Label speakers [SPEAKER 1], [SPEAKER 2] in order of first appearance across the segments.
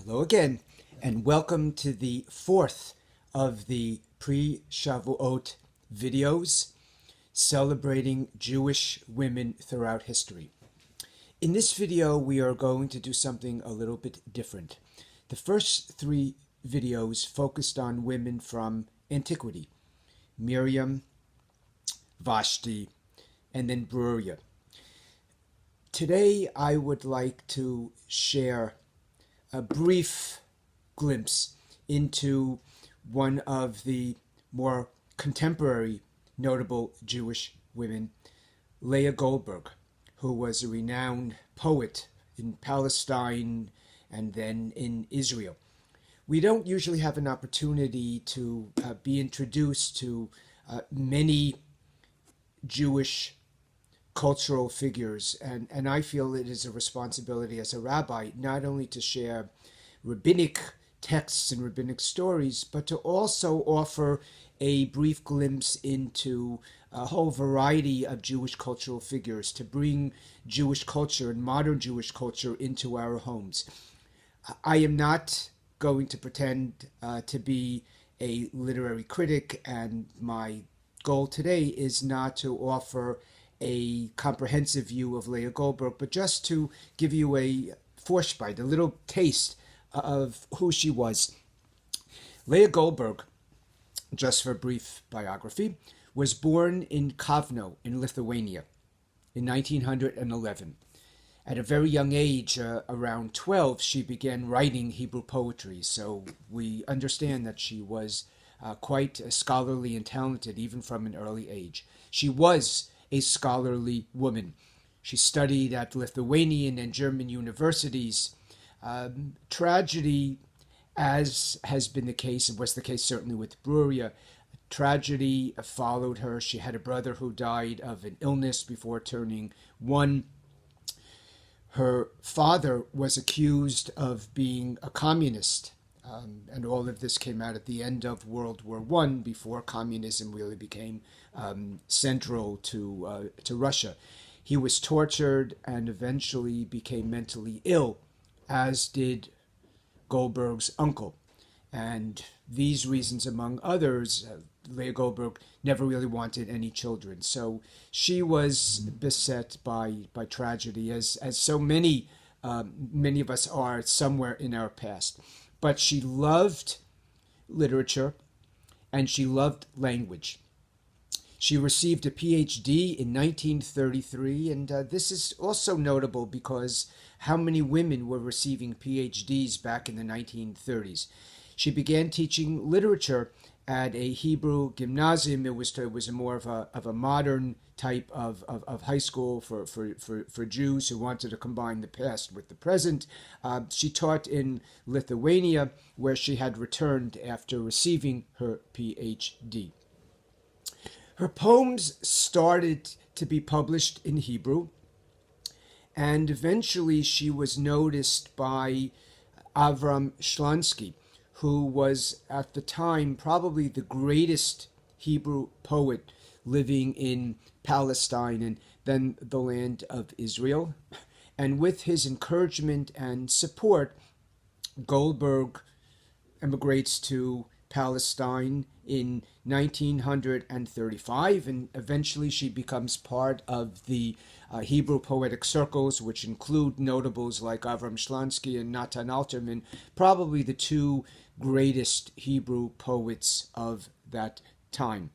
[SPEAKER 1] Hello again, and welcome to the fourth of the pre-Shavuot videos celebrating Jewish women throughout history. In this video, we are going to do something a little bit different. The first three videos focused on women from antiquity: Miriam, Vashti, and then Bruriah. Today, I would like to share a brief glimpse into one of the more contemporary notable Jewish women, Lea Goldberg, who was a renowned poet in Palestine and then in Israel. We don't usually have an opportunity to be introduced to many Jewish cultural figures, and I feel it is a responsibility as a rabbi not only to share rabbinic texts and rabbinic stories, but to also offer a brief glimpse into a whole variety of Jewish cultural figures, to bring Jewish culture and modern Jewish culture into our homes. I am not going to pretend to be a literary critic, and my goal today is not to offer a comprehensive view of Lea Goldberg, but just to give you a Vorspiel, a little taste of who she was. Lea Goldberg, just for a brief biography, was born in Kovno in Lithuania in 1911. At a very young age, around 12, she began writing Hebrew poetry, so we understand that she was quite scholarly and talented even from an early age. She was a scholarly woman. She studied at Lithuanian and German universities. Tragedy, as has been the case, and was the case certainly with Bruriah, tragedy followed her. She had a brother who died of an illness before turning 1. Her father was accused of being a communist, and all of this came out at the end of World War I, before communism really became central to Russia. He was tortured and eventually became mentally ill, as did Goldberg's uncle. And these reasons, among others, Lea Goldberg never really wanted any children. So she was beset by tragedy, as so many of us are somewhere in our past. But she loved literature and she loved language. She received a PhD in 1933, and this is also notable because how many women were receiving PhDs back in the 1930s. She began teaching literature at a Hebrew gymnasium. It was more of a modern type of high school for Jews who wanted to combine the past with the present. She taught in Lithuania, where she had returned after receiving her PhD. Her poems started to be published in Hebrew, and eventually she was noticed by Avram Shlansky, who was at the time probably the greatest Hebrew poet living in Palestine and then the land of Israel. And with his encouragement and support, Goldberg emigrates to Palestine in 1935, and eventually she becomes part of the Hebrew poetic circles, which include notables like Avram Shlansky and Natan Alterman, probably the two greatest Hebrew poets of that time.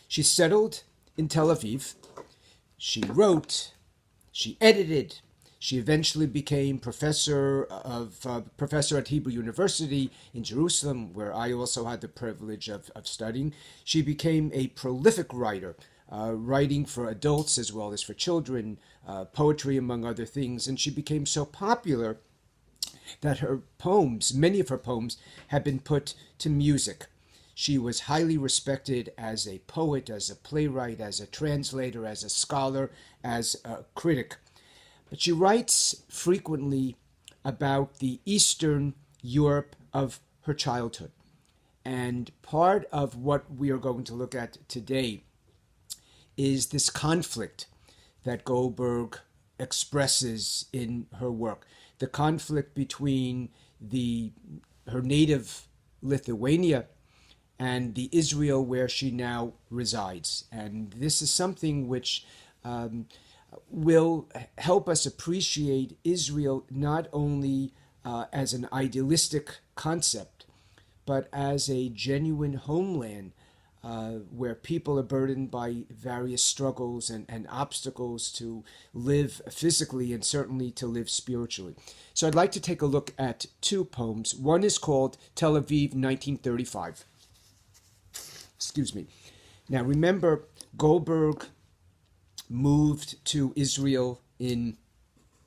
[SPEAKER 1] She settled in Tel Aviv. She wrote, she edited. She eventually became professor at Hebrew University in Jerusalem, where I also had the privilege of studying. She became a prolific writer, writing for adults as well as for children, poetry among other things, and she became so popular that her poems, many of her poems, have been put to music. She was highly respected as a poet, as a playwright, as a translator, as a scholar, as a critic. But she writes frequently about the Eastern Europe of her childhood. And part of what we are going to look at today is this conflict that Goldberg expresses in her work. The conflict between her native Lithuania and the Israel where she now resides. And this is something which will help us appreciate Israel not only as an idealistic concept, but as a genuine homeland where people are burdened by various struggles and obstacles to live physically and certainly to live spiritually. So I'd like to take a look at two poems. One is called Tel Aviv, 1935. Excuse me. Now remember, Goldberg moved to Israel in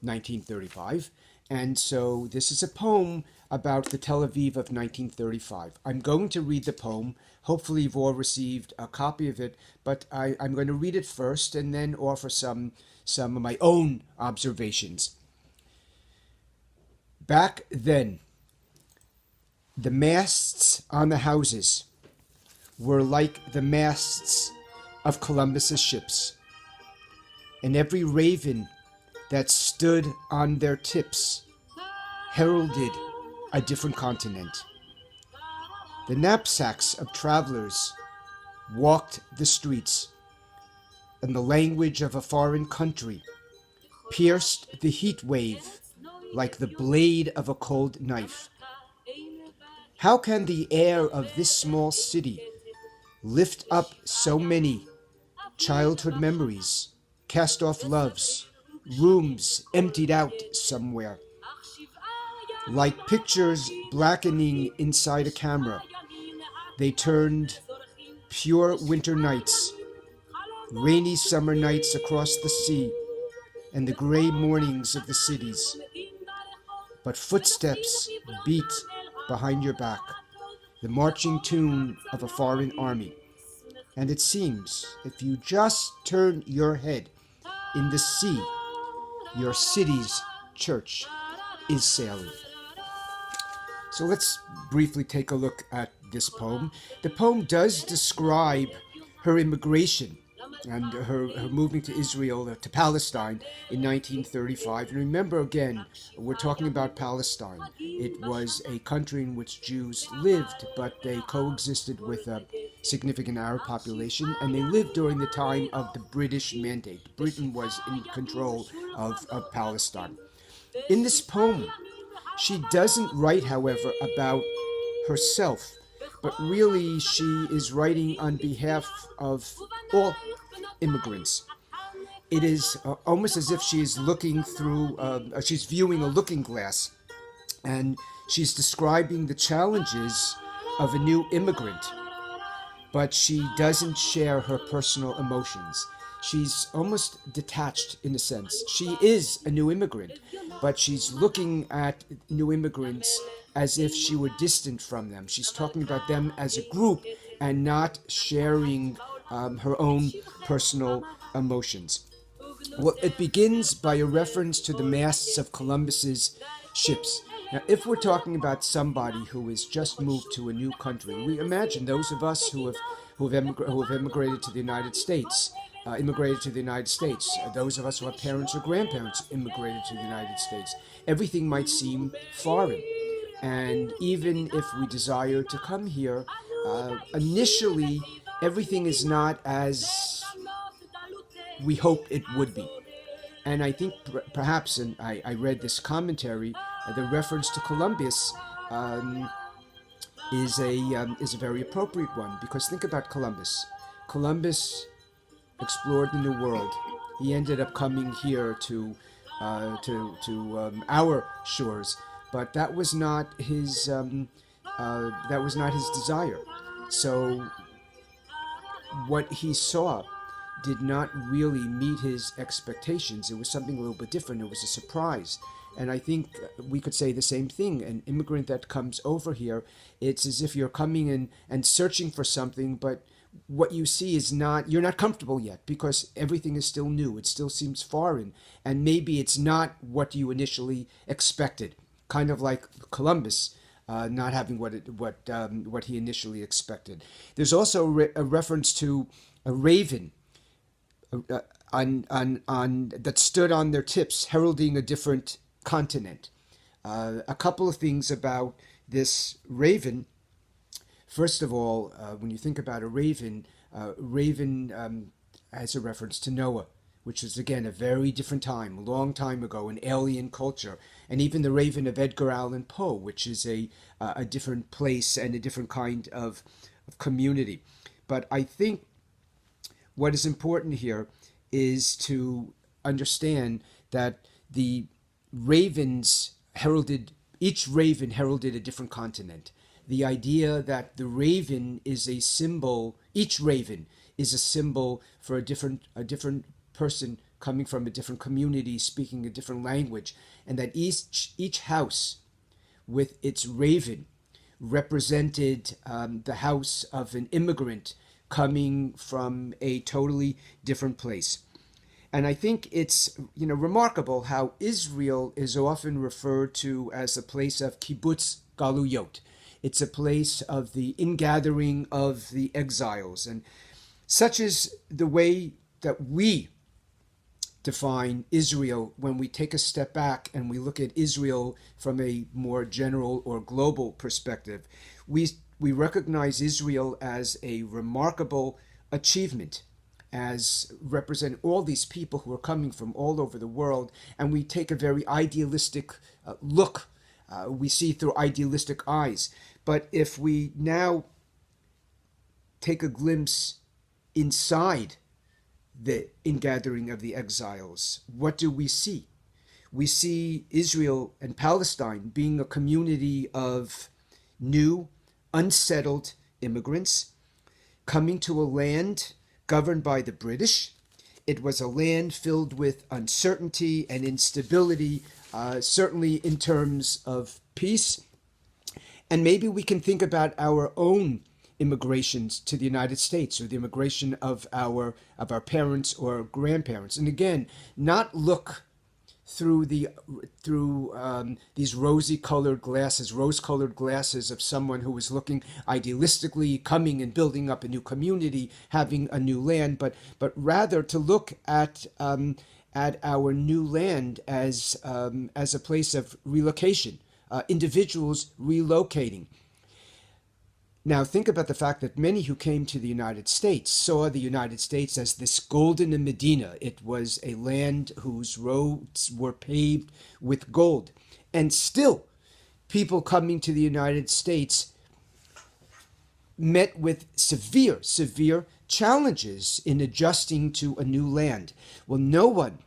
[SPEAKER 1] 1935, and so this is a poem about the Tel Aviv of 1935. I'm going to read the poem. Hopefully you've all received a copy of it, but I'm going to read it first and then offer some of my own observations. Back then, the masts on the houses were like the masts of Columbus's ships, and every raven that stood on their tips heralded a different continent. The knapsacks of travelers walked the streets, and the language of a foreign country pierced the heat wave like the blade of a cold knife. How can the air of this small city lift up so many childhood memories, cast-off loves, rooms emptied out somewhere? Like pictures blackening inside a camera, they turned pure winter nights, rainy summer nights across the sea, and the gray mornings of the cities. But footsteps beat behind your back, the marching tune of a foreign army. And it seems, if you just turn your head in the sea, your city's church is sailing. So let's briefly take a look at this poem. The poem does describe her immigration and her moving to Israel, to Palestine in 1935. And remember, again, we're talking about Palestine. It was a country in which Jews lived, but they coexisted with a significant Arab population, and they lived during the time of the British Mandate. Britain was in control of Palestine. In this poem, she doesn't write, however, about herself, but really she is writing on behalf of all immigrants. It is almost as if she is looking through, she's viewing a looking glass, and she's describing the challenges of a new immigrant, but she doesn't share her personal emotions. She's almost detached in a sense. She is a new immigrant, but she's looking at new immigrants as if she were distant from them. She's talking about them as a group and not sharing her own personal emotions. Well, it begins by a reference to the masts of Columbus's ships. Now, if we're talking about somebody who has just moved to a new country, we imagine those of us who have immigrated to the United States, those of us who have parents or grandparents immigrated to the United States. Everything might seem foreign. And even if we desire to come here, initially, everything is not as we hope it would be. And I think perhaps, and I read this commentary, the reference to Columbus is a very appropriate one, because think about Columbus. Columbus explored the New World. He ended up coming here to our shores, but that was not his desire. So what he saw did not really meet his expectations. It was something a little bit different. It was a surprise. And I think we could say the same thing. An immigrant that comes over here, it's as if you're coming in and searching for something, but what you see is you're not comfortable yet, because everything is still new. It still seems foreign. And maybe it's not what you initially expected. Kind of like Columbus not having what he initially expected. There's also a reference to a raven. that stood on their tips, heralding a different continent. A couple of things about this raven. First of all, when you think about a raven, raven has a reference to Noah, which is again a very different time, a long time ago, an alien culture, and even the Raven of Edgar Allan Poe, which is a different place and a different kind of community. But I think what is important here is to understand that the ravens heralded, each raven heralded a different continent. The idea that the raven is a symbol, each raven is a symbol for a different person coming from a different community, speaking a different language, and that each house with its raven represented the house of an immigrant coming from a totally different place. And I think it's remarkable how Israel is often referred to as a place of kibbutz galuyot. It's a place of the ingathering of the exiles. And such is the way that we define Israel when we take a step back and we look at Israel from a more general or global perspective. We recognize Israel as a remarkable achievement, as represent all these people who are coming from all over the world, and we take a very idealistic look. We see through idealistic eyes. But if we now take a glimpse inside the ingathering of the exiles, what do we see? We see Israel and Palestine being a community of new, unsettled immigrants coming to a land governed by the British. It was a land filled with uncertainty and instability, certainly in terms of peace. And maybe we can think about our own immigrations to the United States, or the immigration of our parents or grandparents. And again, not look through these rose-colored glasses of someone who is looking idealistically, coming and building up a new community, having a new land, but rather to look at our new land as a place of relocation, individuals relocating. Now, think about the fact that many who came to the United States saw the United States as this golden Medina. It was a land whose roads were paved with gold. And still, people coming to the United States met with severe challenges in adjusting to a new land. Well, no one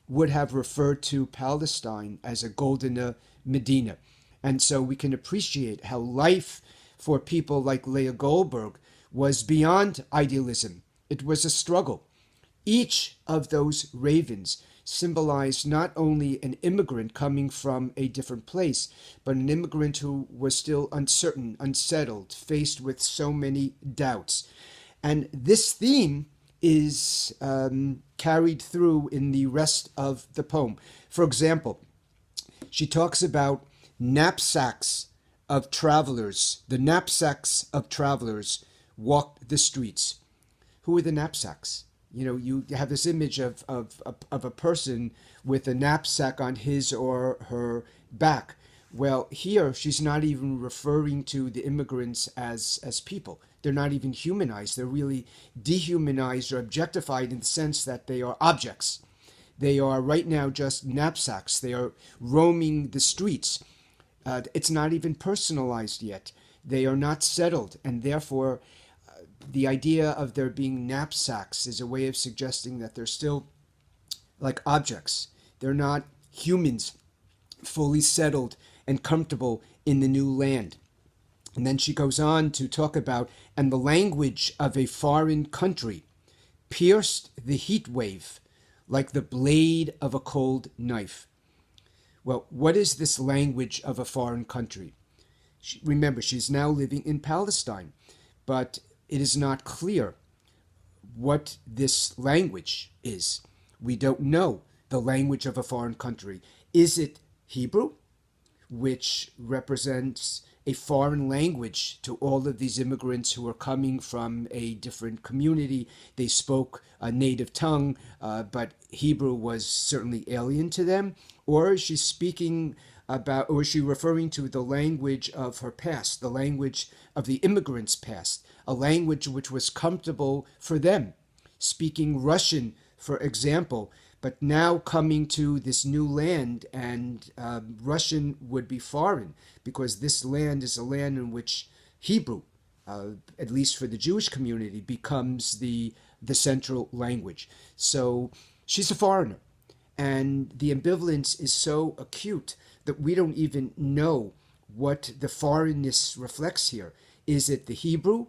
[SPEAKER 1] would have referred to Palestine as a golden Medina. And so we can appreciate how life for people like Lea Goldberg was beyond idealism. It was a struggle. Each of those ravens symbolized not only an immigrant coming from a different place, but an immigrant who was still uncertain, unsettled, faced with so many doubts. And this theme is carried through in the rest of the poem. For example, she talks about knapsacks of travelers. The knapsacks of travelers walked the streets. Who are the knapsacks? You have this image of a person with a knapsack on his or her back. Well, here she's not even referring to the immigrants as people. They're not even humanized. They're really dehumanized or objectified in the sense that they are objects. They are right now just knapsacks. They are roaming the streets. It's not even personalized yet. They are not settled, and therefore the idea of there being knapsacks is a way of suggesting that they're still like objects. They're not humans fully settled and comfortable in the new land. And then she goes on to talk about, and the language of a foreign country pierced the heat wave like the blade of a cold knife. Well, what is this language of a foreign country? Remember, she's now living in Palestine, but it is not clear what this language is. We don't know the language of a foreign country. Is it Hebrew? which represents a foreign language to all of these immigrants who are coming from a different community. They spoke a native tongue, but Hebrew was certainly alien to them. Or is she speaking about, or is she referring to the language of her past, the language of the immigrants' past, a language which was comfortable for them? Speaking Russian, for example, but now coming to this new land, and Russian would be foreign because this land is a land in which Hebrew, at least for the Jewish community, becomes the central language. So she's a foreigner, and the ambivalence is so acute that we don't even know what the foreignness reflects here. Is it the Hebrew,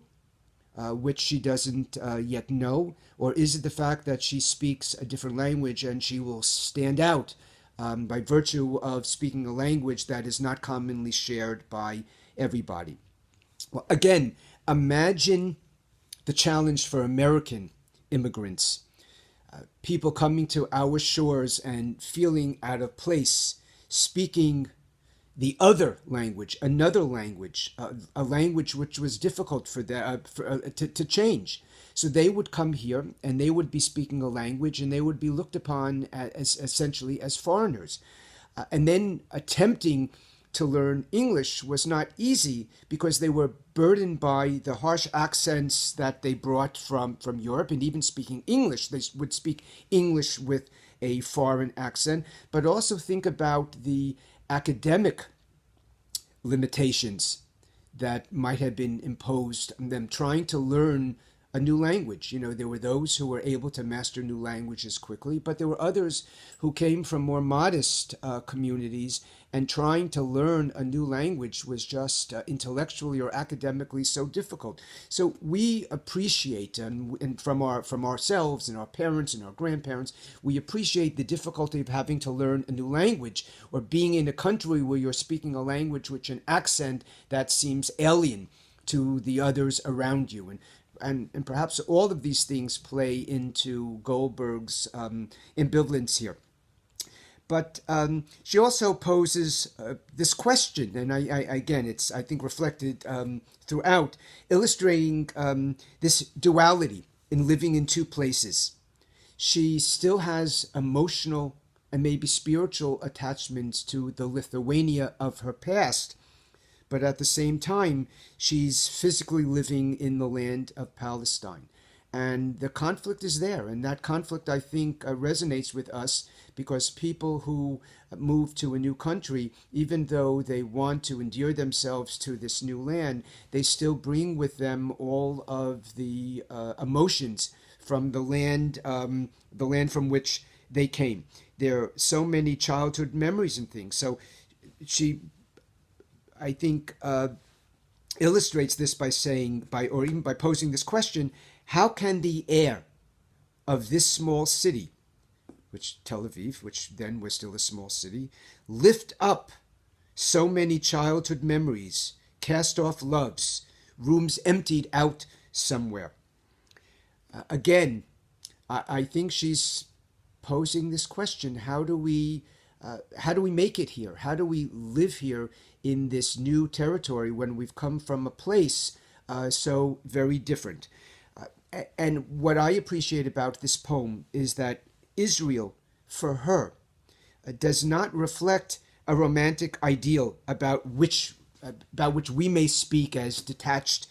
[SPEAKER 1] which she doesn't yet know? Or is it the fact that she speaks a different language and she will stand out by virtue of speaking a language that is not commonly shared by everybody? Well, again, imagine the challenge for American immigrants, people coming to our shores and feeling out of place, speaking the other language, another language, a language which was difficult for them to change. So they would come here and they would be speaking a language and they would be looked upon as essentially as foreigners. And then attempting to learn English was not easy because they were burdened by the harsh accents that they brought from Europe. And even speaking English, they would speak English with a foreign accent. But also think about the academic limitations that might have been imposed on them trying to learn a new language. You know, there were those who were able to master new languages quickly, but there were others who came from more modest communities, and trying to learn a new language was just intellectually or academically so difficult. So we appreciate, and from ourselves and our parents and our grandparents, we appreciate the difficulty of having to learn a new language, or being in a country where you're speaking a language which an accent that seems alien to the others around you. And perhaps all of these things play into Goldberg's ambivalence here. But she also poses this question, and I again, it's, I think, reflected throughout, illustrating this duality in living in two places. She still has emotional and maybe spiritual attachments to the Lithuania of her past, but at the same time, she's physically living in the land of Palestine. And the conflict is there. And that conflict, I think, resonates with us because people who move to a new country, even though they want to endear themselves to this new land, they still bring with them all of the emotions from the land from which they came. There are so many childhood memories and things. So she, I think, illustrates this by saying, or even by posing this question: how can the air of this small city, which Tel Aviv, which then was still a small city, lift up so many childhood memories, cast off loves, rooms emptied out somewhere? Again, I think she's posing this question: how do we make it here? How do we live here in this new territory when we've come from a place so very different? And what I appreciate about this poem is that Israel, for her, does not reflect a romantic ideal about which we may speak as detached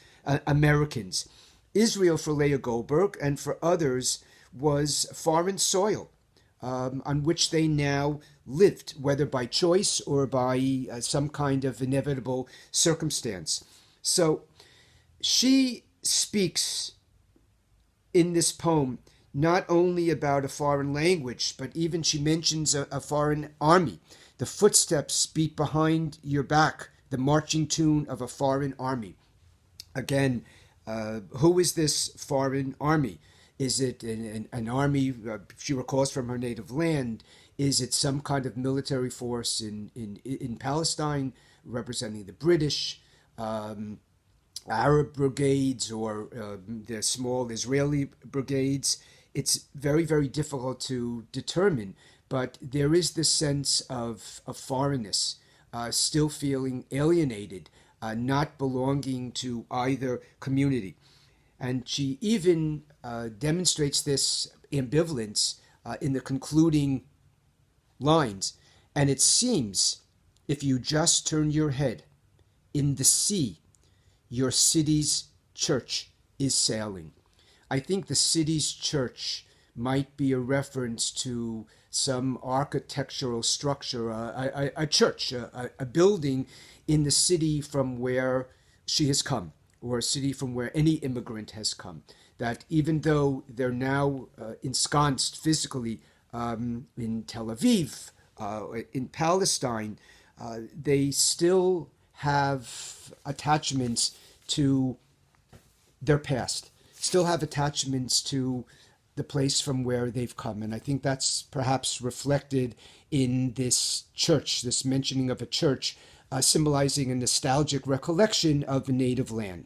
[SPEAKER 1] Americans. Israel, for Lea Goldberg and for others, was foreign soil on which they now lived, whether by choice or by some kind of inevitable circumstance. So she speaks in this poem not only about a foreign language, but even she mentions a foreign army. The footsteps beat behind your back, the marching tune of a foreign army. Again, who is this foreign army? Is it an army, she recalls, from her native land? Is it some kind of military force in Palestine representing the British, Arab brigades, or the small Israeli brigades? It's very, very difficult to determine, but there is this sense of foreignness, still feeling alienated, not belonging to either community. And she even demonstrates this ambivalence in the concluding lines. And it seems, if you just turn your head, in the sea, your city's church is sailing. I think the city's church might be a reference to some architectural structure, a church, a building in the city from where she has come, or a city from where any immigrant has come. That even though they're now ensconced physically in Tel Aviv, in Palestine, they still have attachments to their past, still have attachments to the place from where they've come. And I think that's perhaps reflected in this church, this mentioning of a church, symbolizing a nostalgic recollection of a native land.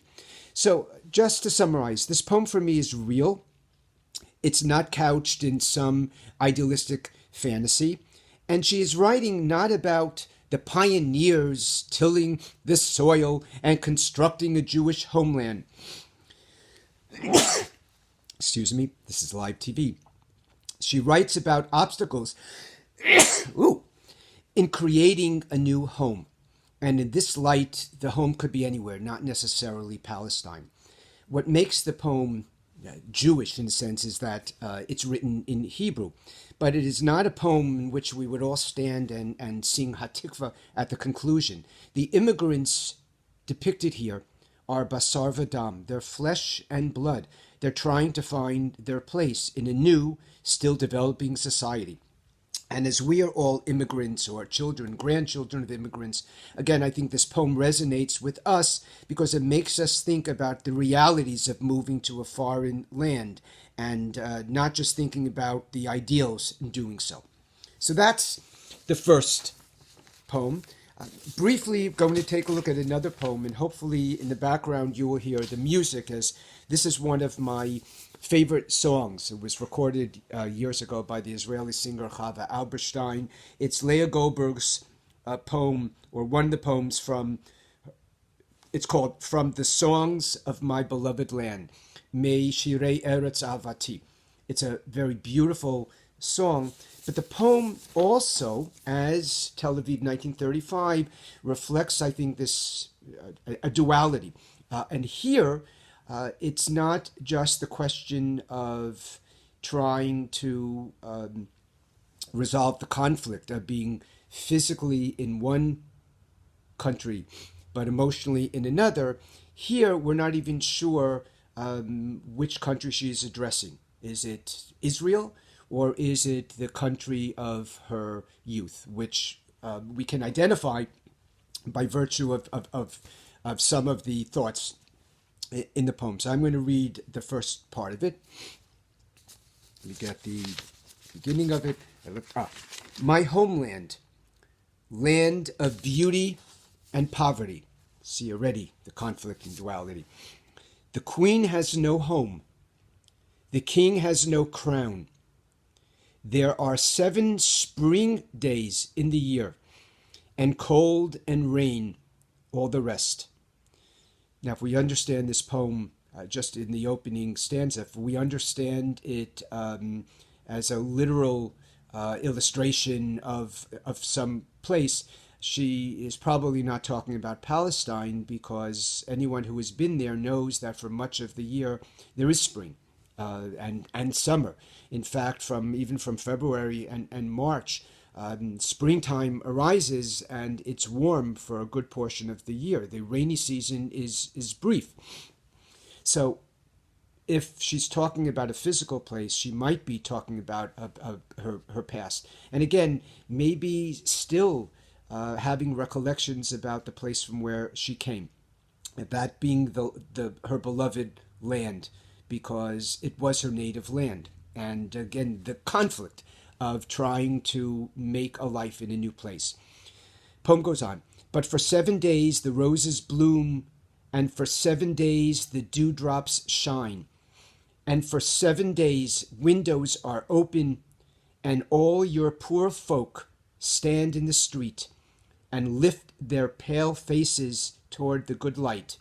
[SPEAKER 1] So just to summarize, this poem for me is real. It's not couched in some idealistic fantasy. And she is writing not about the pioneers tilling the soil and constructing a Jewish homeland. Excuse me, this is live TV. She writes about obstacles in creating a new home. And in this light, the home could be anywhere, not necessarily Palestine. What makes the poem Jewish, in a sense, is that it's written in Hebrew. But it is not a poem in which we would all stand and sing Hatikva at the conclusion. The immigrants depicted here are basar v'dam. They're flesh and blood. They're trying to find their place in a new, still developing society. And as we are all immigrants or children, grandchildren of immigrants, again, I think this poem resonates with us because it makes us think about the realities of moving to a foreign land and not just thinking about the ideals in doing so. So that's the first poem. Briefly going to take a look at another poem, and hopefully in the background you will hear the music, as this is one of my favorite songs. It was recorded years ago by the Israeli singer Chava Alberstein. It's Lea Goldberg's poem, or one of the poems from, it's called From the Songs of My Beloved Land, Me Shirei Eretz Avati. It's a very beautiful song, but the poem also, as Tel Aviv 1935, reflects, I think, this a duality. And here, it's not just the question of trying to resolve the conflict of being physically in one country, but emotionally in another. Here, we're not even sure which country she is addressing. Is it Israel, or is it the country of her youth, which we can identify by virtue of some of the thoughts in the poem. So I'm going to read the first part of it. Let me get the beginning of it. My homeland, land of beauty and poverty. See already the conflict and duality. The queen has no home. The king has no crown. There are 7 spring days in the year, and cold and rain all the rest. Now, if we understand this poem just in the opening stanza, if we understand it as a literal illustration of some place, she is probably not talking about Palestine, because anyone who has been there knows that for much of the year there is spring and summer. In fact, even from February and March, springtime arises and it's warm for a good portion of the year. The rainy season is brief. So if she's talking about a physical place, she might be talking about her past. And again, maybe still having recollections about the place from where she came, that being her beloved land, because it was her native land. And again, the conflict of trying to make a life in a new place. Poem goes on. But for 7 days the roses bloom, and for 7 days the dewdrops shine, and for 7 days windows are open, and all your poor folk stand in the street, and lift their pale faces toward the good light,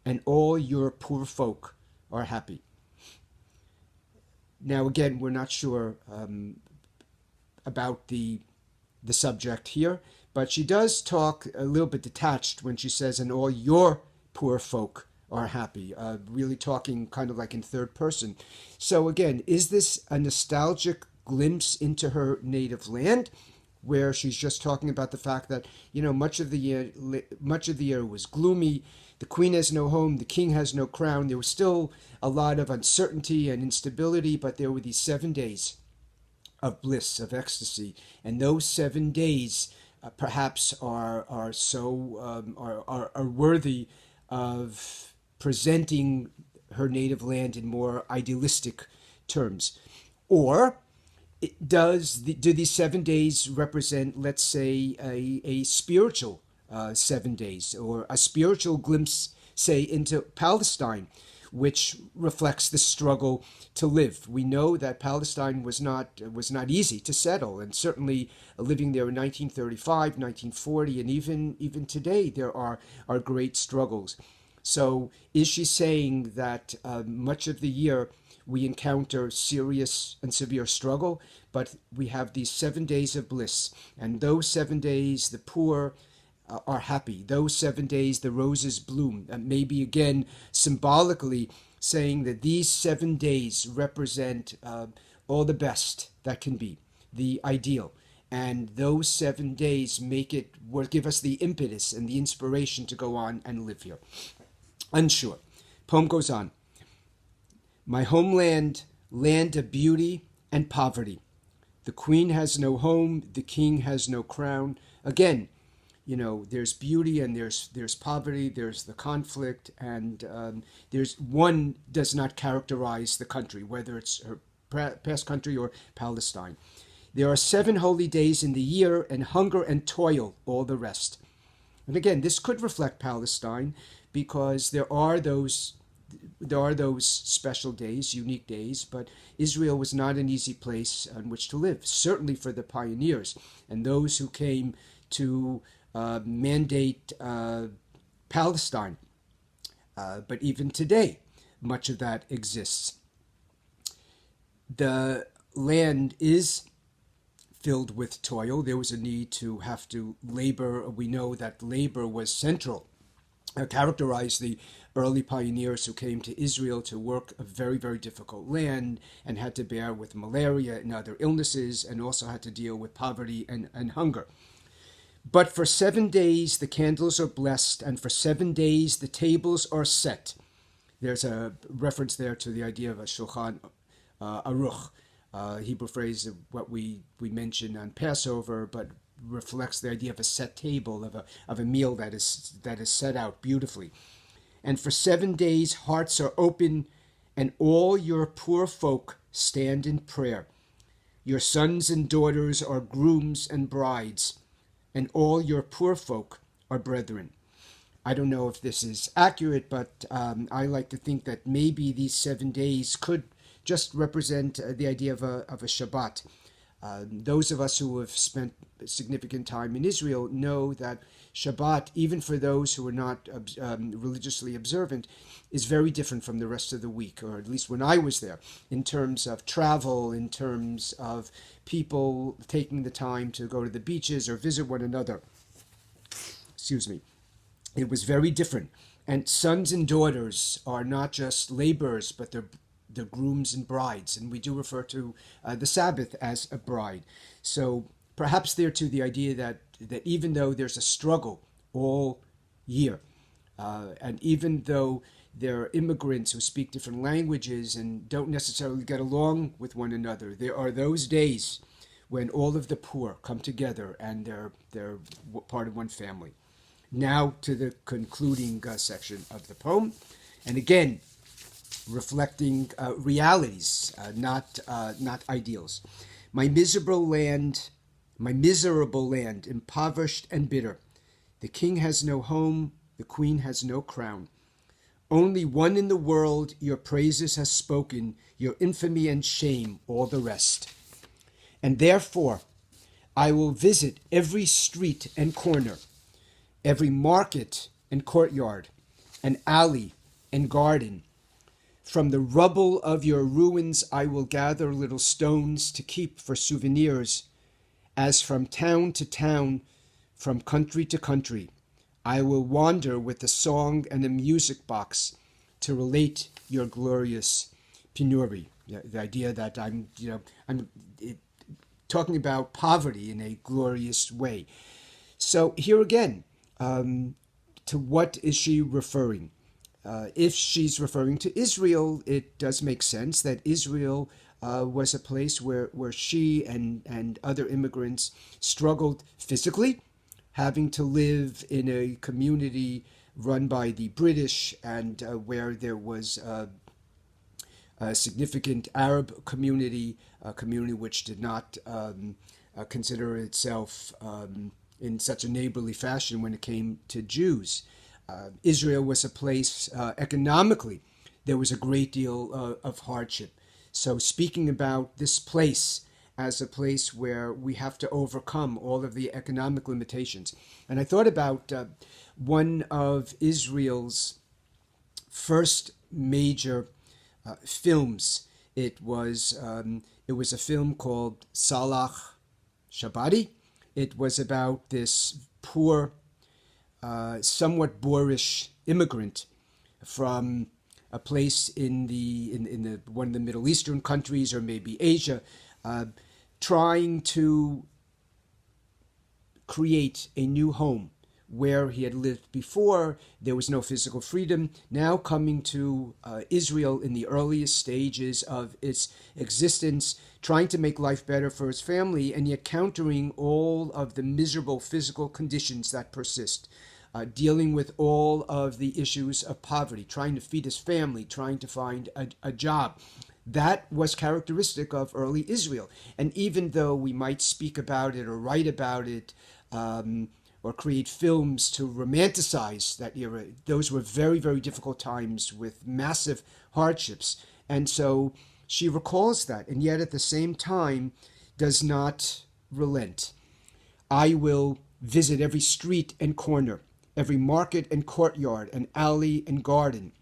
[SPEAKER 1] and all your poor folk are happy. Now, again, we're not sure about the subject here, but she does talk a little bit detached when she says, and all your poor folk are happy, really talking kind of like in third person. So again, is this a nostalgic glimpse into her native land, where she's just talking about the fact that, much of the year was gloomy, the queen has no home, the king has no crown, there was still a lot of uncertainty and instability, but there were these 7 days of bliss, of ecstasy, and those 7 days perhaps are worthy of presenting her native land in more idealistic terms. Or do these 7 days represent, let's say, a spiritual 7 days, or a spiritual glimpse, say, into Palestine, which reflects the struggle to live? We know that Palestine was not easy to settle, and certainly living there in 1935, 1940, and even today, there are great struggles. So is she saying that much of the year we encounter serious and severe struggle, but we have these 7 days of bliss, and those 7 days the poor are happy. Those 7 days the roses bloom. And maybe again symbolically saying that these 7 days represent all the best that can be, the ideal. And those 7 days give us the impetus and the inspiration to go on and live here. Unsure. Poem goes on. My homeland, land of beauty and poverty. The queen has no home, the king has no crown. Again, there's beauty and there's poverty, there's the conflict, and there's one does not characterize the country, whether it's her past country or Palestine. There are 7 holy days in the year, and hunger and toil all the rest. And again, this could reflect Palestine, because there are those special days, unique days, but Israel was not an easy place on which to live, certainly for the pioneers and those who came to mandate Palestine. But even today, much of that exists. The land is filled with toil. There was a need to have to labor. We know that labor was central, characterized the early pioneers who came to Israel to work a very, very difficult land, and had to bear with malaria and other illnesses, and also had to deal with poverty and hunger. But for 7 days the candles are blessed, and for 7 days the tables are set. There's a reference there to the idea of a Shulchan Aruch, Hebrew phrase of what we mention on Passover, but reflects the idea of a set table, of a meal that is set out beautifully. And for 7 days hearts are open, and all your poor folk stand in prayer. Your sons and daughters are grooms and brides, and all your poor folk are brethren. I don't know if this is accurate, but I like to think that maybe these 7 days could just represent the idea of a Shabbat. Those of us who have spent significant time in Israel know that Shabbat, even for those who are not religiously observant, is very different from the rest of the week, or at least when I was there, in terms of travel, in terms of people taking the time to go to the beaches or visit one another. Excuse me. It was very different. And sons and daughters are not just laborers, but they're grooms and brides. And we do refer to the Sabbath as a bride. So perhaps there too the idea that even though there's a struggle all year, and even though there are immigrants who speak different languages and don't necessarily get along with one another, there are those days when all of the poor come together and they're part of one family. Now to the concluding section of the poem, and again reflecting realities, not ideals. My miserable land, impoverished and bitter. The king has no home, the queen has no crown. Only one in the world your praises has spoken, your infamy and shame, all the rest. And therefore, I will visit every street and corner, every market and courtyard, and alley and garden. From the rubble of your ruins I will gather little stones to keep for souvenirs, as from town to town, from country to country, I will wander with a song and a music box to relate your glorious penury. The idea that I'm talking about poverty in a glorious way. So here again, to what is she referring? If she's referring to Israel, it does make sense that Israel was a place where she and other immigrants struggled physically, having to live in a community run by the British and where there was a significant Arab community, a community which did not consider itself in such a neighborly fashion when it came to Jews. Israel was a place economically, there was a great deal of hardship. So speaking about this place as a place where we have to overcome all of the economic limitations. And I thought about one of Israel's first major films. It was a film called Salach Shabbat. It was about this poor, somewhat boorish immigrant from a place in the one of the Middle Eastern countries or maybe Asia, trying to create a new home where he had lived before. There was no physical freedom. Now coming to Israel in the earliest stages of its existence, trying to make life better for his family, and yet countering all of the miserable physical conditions that persist. Dealing with all of the issues of poverty, trying to feed his family, trying to find a job. That was characteristic of early Israel. And even though we might speak about it or write about it, or create films to romanticize that era, those were very, very difficult times with massive hardships. And so she recalls that, and yet at the same time does not relent. I will visit every street and corner, every market and courtyard and alley and garden.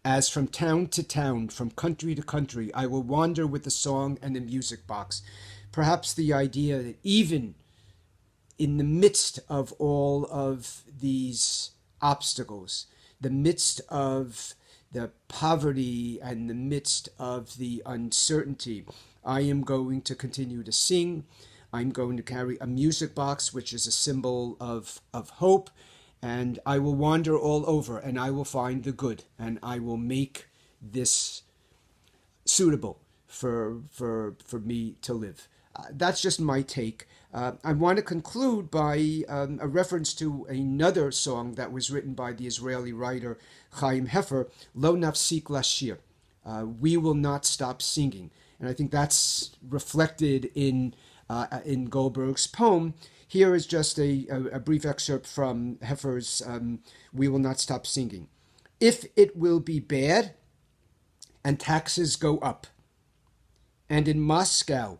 [SPEAKER 1] As from town to town, from country to country, I will wander with the song and the music box. Perhaps the idea that even in the midst of all of these obstacles, the midst of the poverty and the midst of the uncertainty, I am going to continue to sing. I'm going to carry a music box, which is a symbol of hope, and I will wander all over, and I will find the good, and I will make this suitable for me to live. That's just my take. I want to conclude by a reference to another song that was written by the Israeli writer Chaim Hefer, Lo Nafsik Lashir. We will not stop singing. And I think that's reflected in Goldberg's poem. Here is just a brief excerpt from Hefer's We Will Not Stop Singing. If it will be bad and taxes go up, and in Moscow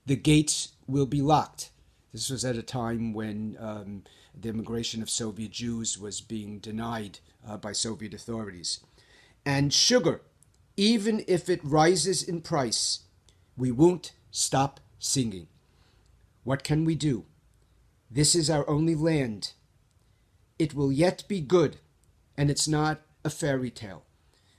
[SPEAKER 1] the gates will be locked. This was at a time when the immigration of Soviet Jews was being denied by Soviet authorities. And sugar, even if it rises in price, we won't stop singing. What can we do? This is our only land. It will yet be good, and it's not a fairy tale.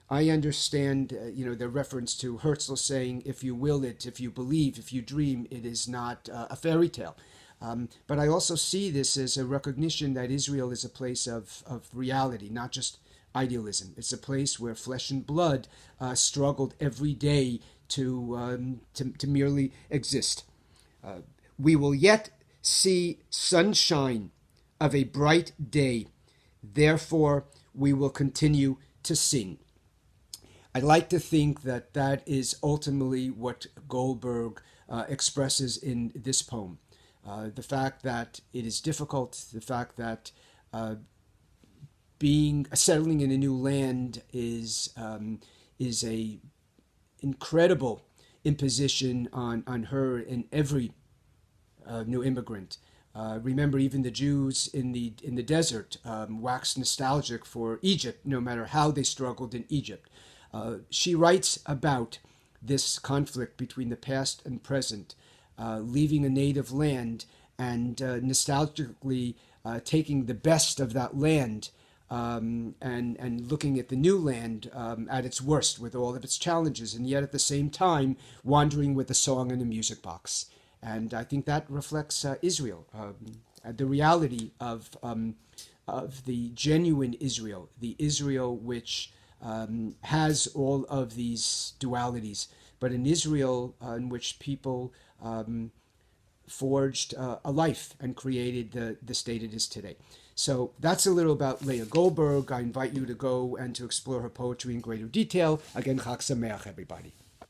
[SPEAKER 1] I understand, the reference to Herzl saying, if you will it, if you believe, if you dream, it is not a fairy tale. But I also see this as a recognition that Israel is a place of reality, not just idealism. It's a place where flesh and blood struggled every day to merely exist. We will yet see sunshine of a bright day. Therefore, we will continue to sing. I like to think that that is ultimately what Goldberg expresses in this poem. The fact that it is difficult, the fact that settling in a new land is a incredible imposition on her in every new immigrant. Remember, even the Jews in the desert waxed nostalgic for Egypt, no matter how they struggled in Egypt. She writes about this conflict between the past and present, leaving a native land and nostalgically taking the best of that land and looking at the new land at its worst with all of its challenges, and yet at the same time wandering with a song in a music box. And I think that reflects Israel, the reality of the genuine Israel, the Israel which has all of these dualities, but an Israel in which people forged a life and created the state it is today. So that's a little about Lea Goldberg. I invite you to go and to explore her poetry in greater detail. Again, Chag Sameach, everybody.